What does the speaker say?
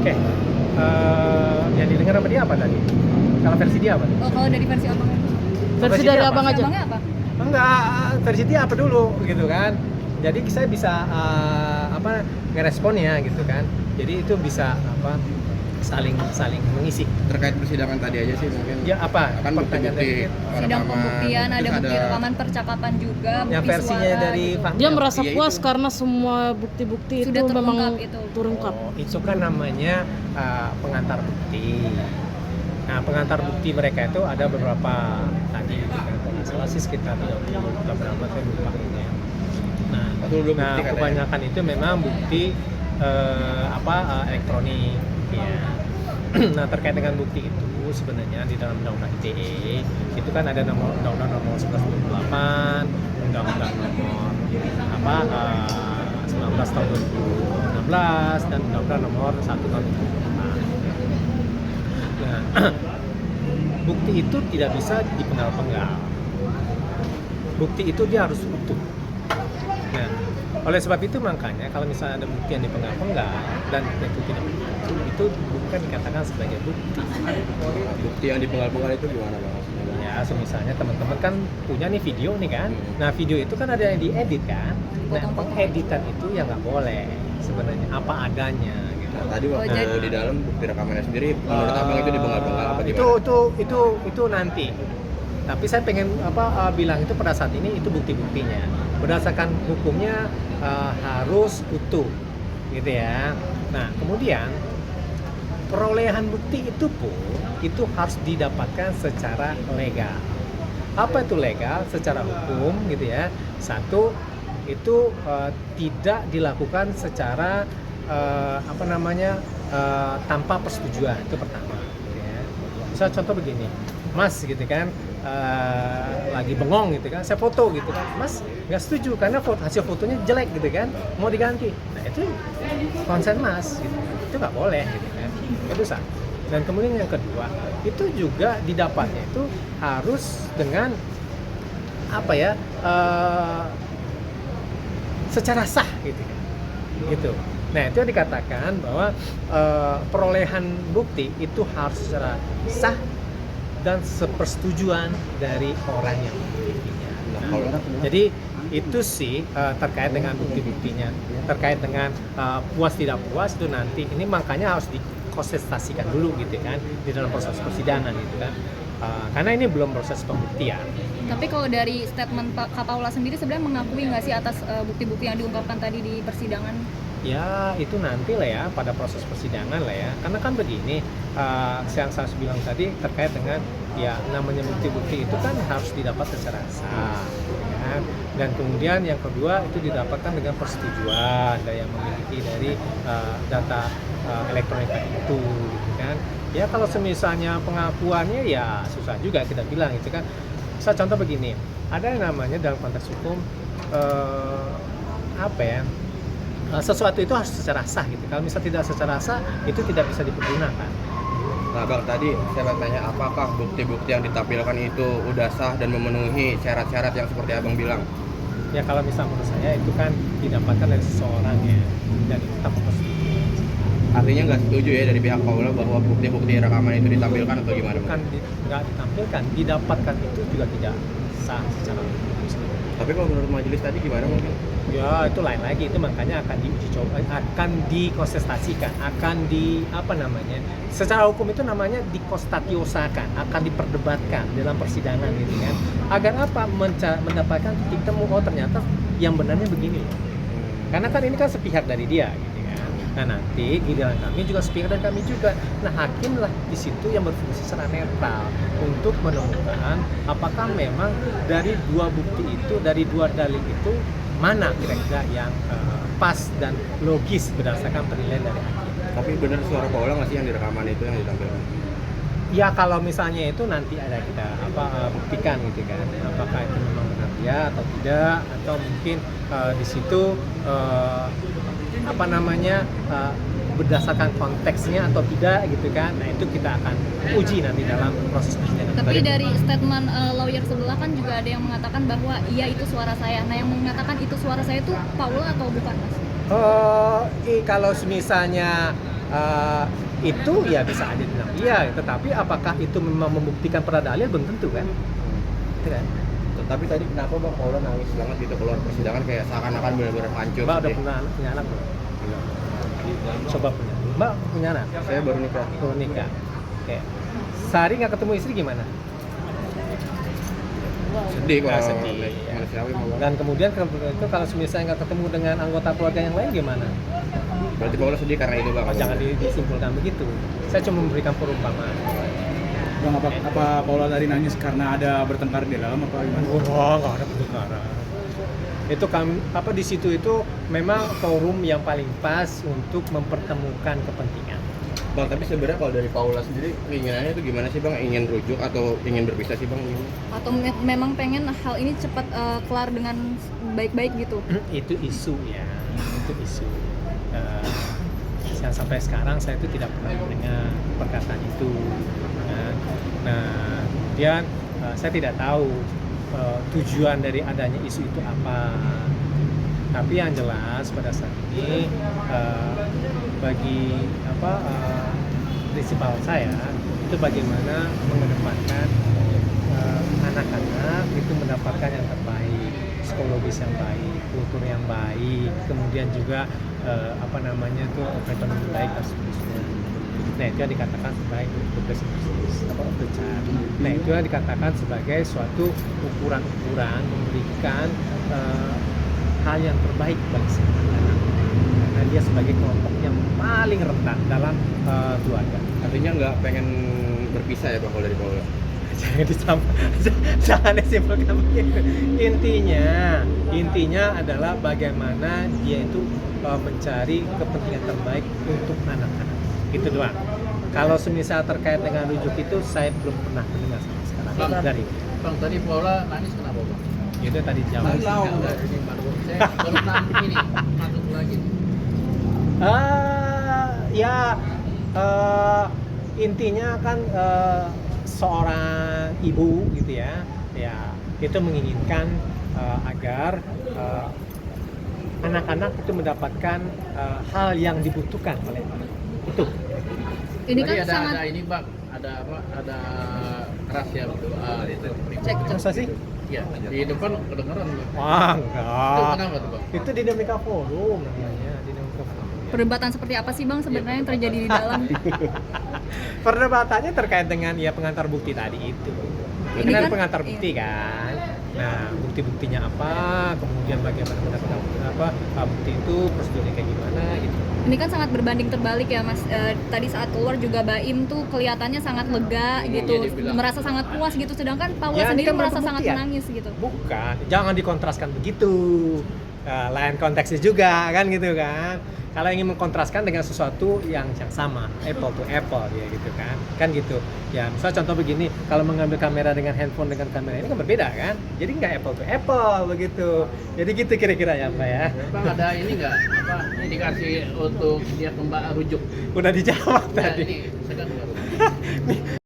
Oke. Yang didengar sama dia apa tadi? Kalau versi dia apa? Oh, kalau dari versi abang Versi dari abang aja. abangnya apa? Enggak, versi dia apa dulu gitu kan. Jadi saya bisa ngeresponnya gitu kan. Jadi itu bisa saling mengisi. Terkait persidangan tadi aja sih mungkin. Ya apa? Akan bukti-bukti Sidang rekaman, pembuktian, ada terus bukti rekaman percakapan juga, Yang bukti versinya suara dari gitu. Fahmi Dia apa? merasa Iya, puas itu. karena semua bukti-bukti itu Sudah terungkap memang itu. terungkap. Oh, itu kan namanya pengantar bukti. Nah, pengantar bukti mereka itu ada beberapa tadi gitu kan. Kalau nggak salah sih sekitar 30 atau berapa saya lupa ini ya. Nah, 40 bukti katanya. kebanyakan itu memang bukti elektronik ya. Nah, terkait dengan bukti itu sebenarnya di dalam Undang-Undang ITE itu kan ada Undang-Undang nomor 1128, Undang-Undang nomor 19 tahun 2016 dan Undang-Undang nomor 1 tahun 2004. Nah, bukti itu tidak bisa dipenggal-penggal. Bukti itu dia harus utuh. Nah, oleh sebab itu makanya kalau misalnya ada bukti yang dipenggal-penggal dan itu tidak utuh, itu bukan dikatakan sebagai bukti. Bukti yang dipenggal-penggal itu gimana Bang? Maksudnya? Ya, misalnya teman-teman kan punya nih video nih kan. Nah, video itu kan ada yang diedit kan. Nah, pengeditan itu ya nggak boleh sebenarnya, apa adanya gitu. Nah, tadi waktu jadi- di dalam bukti rekamannya sendiri menurut Abang itu dipenggal-penggal apa gimana? Itu nanti. Tapi saya pengen bilang itu pada saat ini itu bukti-buktinya. Berdasarkan hukumnya harus utuh gitu ya. Nah, kemudian perolehan bukti itu pun itu harus didapatkan secara legal. Apa itu legal? Secara hukum gitu ya. Satu, itu tidak dilakukan secara tanpa persetujuan, itu pertama gitu ya. Misal contoh begini, Mas gitu kan lagi bengong gitu kan, saya foto gitu kan, Mas nggak setuju karena hasil fotonya jelek gitu kan, mau diganti. Nah, itu konsen Mas gitu. Itu nggak boleh gitu kan, itu sah. Dan kemudian yang kedua, itu juga didapatnya itu harus dengan secara sah gitu kan, gitu. Nah, itu dikatakan bahwa perolehan bukti itu harus secara sah dan sepersetujuan dari orang yang memilikinya. Jadi itu sih terkait dengan bukti-buktinya, terkait dengan puas tidak puas itu nanti ini makanya harus dikontestasikan dulu gitu kan di dalam proses persidangan gitu kan. Karena ini belum proses pembuktian. Tapi kalau dari statement Pak Kapaula sendiri sebenarnya mengakui nggak sih atas bukti-bukti yang diungkapkan tadi di persidangan? Ya itu nanti lah ya pada proses persidangan lah ya. Karena kan begini, yang saya bilang tadi terkait dengan ya namanya bukti-bukti itu kan harus didapat secara sah, ya. Dan kemudian yang kedua itu didapatkan dengan persetujuan dari yang memiliki dari data elektronik itu, gitu kan. Ya kalau semisalnya pengakuannya ya susah juga kita bilang gitu kan. Saya contoh begini, ada yang namanya dalam konteks hukum sesuatu itu harus secara sah gitu. Kalau misalnya tidak secara sah, itu tidak bisa dipergunakan. Nah Bang, tadi saya mau tanya apakah bukti-bukti yang ditampilkan itu udah sah dan memenuhi syarat-syarat yang seperti Abang bilang? Ya kalau misalnya menurut saya itu kan didapatkan dari seseorang ya, dan itu tanpa persetujuan. Artinya nggak setuju ya dari pihak Paula bahwa bukti-bukti rekaman itu ditampilkan atau gimana? Bukan nggak ditampilkan, didapatkan itu juga tidak sah secara hukum. Tapi kalau menurut majelis tadi gimana mungkin? Ya itu lain lagi, itu makanya akan diuji coba, akan dikontestasikan, akan secara hukum itu namanya dikostatiosakan, akan diperdebatkan dalam persidangan gitu kan, agar apa mendapatkan titik temu, oh ternyata yang benarnya begini loh. Karena kan ini kan sepihak dari dia gitu kan. Nah nanti giliran kami juga sepihak dari kami juga. Nah hakim lah di situ yang berfungsi secara netral untuk menemukan apakah memang dari dua bukti itu, dari dua dalil itu mana kira-kira yang pas dan logis berdasarkan penilaian dari hakim. Tapi benar suara Paula nggak sih yang di rekaman itu yang ditampilkan? Ya kalau misalnya itu nanti ada kita buktikan gitu kan, apakah itu memang benar dia atau tidak, atau mungkin di situ berdasarkan konteksnya atau tidak gitu kan. Nah itu kita akan uji nanti dalam proses persidangan. Tapi dari statement lawyer sebelah kan juga ada yang mengatakan bahwa iya itu suara saya. Nah yang mengatakan itu suara saya itu Paula atau bukan Mas? Kalau misalnya itu ya bisa aja bilang iya, tetapi apakah itu memang membuktikan pada dalil belum tentu kan? Gitu kan? Tapi tadi kenapa Bang Paula nangis banget gitu keluar persidangan kayak seakan-akan benar-benar hancur? Mbak udah sedih. punya anak belum? Coba punya. Mbak punya anak? Saya baru nikah. Baru nikah. Oke. Sehari nggak ketemu istri gimana? Sedih kalau Sedih, ya. manusiawi mau. Dan kemudian itu kalau misalnya nggak ketemu dengan anggota keluarga yang lain gimana? Berarti Paula sedih karena itu Bang. Oh, jangan disimpulkan begitu. Saya cuma memberikan perumpamaan. Bang, apa Paula tadi nangis karena ada bertengkar di dalam apa gimana? Wah, nggak ada pertukaran. Itu kami di situ itu memang forum yang paling pas untuk mempertemukan kepentingan. Bang, tapi sebenarnya kalau dari Paula sendiri keinginannya itu gimana sih Bang? Ingin rujuk atau ingin berpisah sih Bang? Atau memang pengen hal ini cepat kelar dengan baik-baik gitu? Itu isu ya, itu isu. Yang sampai sekarang saya itu tidak pernah mendengar perkataan itu. Nah, kemudian saya tidak tahu tujuan dari adanya isu itu apa. Tapi yang jelas pada saat ini bagi prinsipal saya itu bagaimana mengedepankan anak-anak itu mendapatkan yang terbaik, psikologis yang baik, kultur yang baik, kemudian juga ekonomi baik dan seterusnya. Nah itu yang dikatakan sebagai Nah itu yang dikatakan sebagai suatu ukuran-ukuran memberikan hal yang terbaik bagi seorang anak, karena dia sebagai kelompok yang paling rentan dalam keluarga. Artinya nggak pengen berpisah ya Bang kalau dari Paula? Jangan disimpulkan begitu. Intinya adalah bagaimana dia itu mencari kepentingan terbaik untuk anak-anak. Itu doang. Kalau semisal terkait dengan rujuk itu saya belum pernah mendengar sama sekarang dari. Bang, tadi Paula nangis kenapa Bang? Itu tadi jawab. Ini baru saya baru nanti ini masuk lagi. Intinya kan seorang ibu gitu ya itu menginginkan agar anak-anak itu mendapatkan hal yang dibutuhkan oleh anak itu. Ini kan Tadi sangat ada ini Bang, ada rahasia berdoa itu. cek. Masa sih? Ya, di depan kedengeran Bang. Wah, Itu enggak. kenapa tuh Bang? Itu dinamika forum namanya, dinamika forum. Perdebatan seperti apa sih Bang sebenarnya yang terjadi di dalam? Perdebatannya terkait dengan pengantar bukti tadi itu. Ini Ini kan kan- pengantar bukti kan. Nah, bukti-buktinya apa, kemudian bagaimana mendapatkan bukti itu, prosedurnya kayak gimana gitu. Ini kan sangat berbanding terbalik ya Mas. Tadi saat keluar juga Baim tuh kelihatannya sangat lega gitu, dibilang. merasa sangat puas gitu. Sedangkan Paula Ya, ini sendiri kan merasa bentuk sangat bukti ya. menangis gitu. Bukan, jangan dikontraskan begitu. Lain konteksnya juga kan gitu kan. Kalau ingin mengkontraskan dengan sesuatu yang sama, apple to apple ya gitu kan gitu. Ya misalnya contoh begini, kalau mengambil kamera dengan handphone dengan kamera ini kan berbeda kan. Jadi nggak apple to apple begitu. Jadi gitu kira-kira ya Mbak ya. Bang, ada ini nggak indikasi untuk dia kembali rujuk? Udah dijawab Ya, tadi. ini segan baru.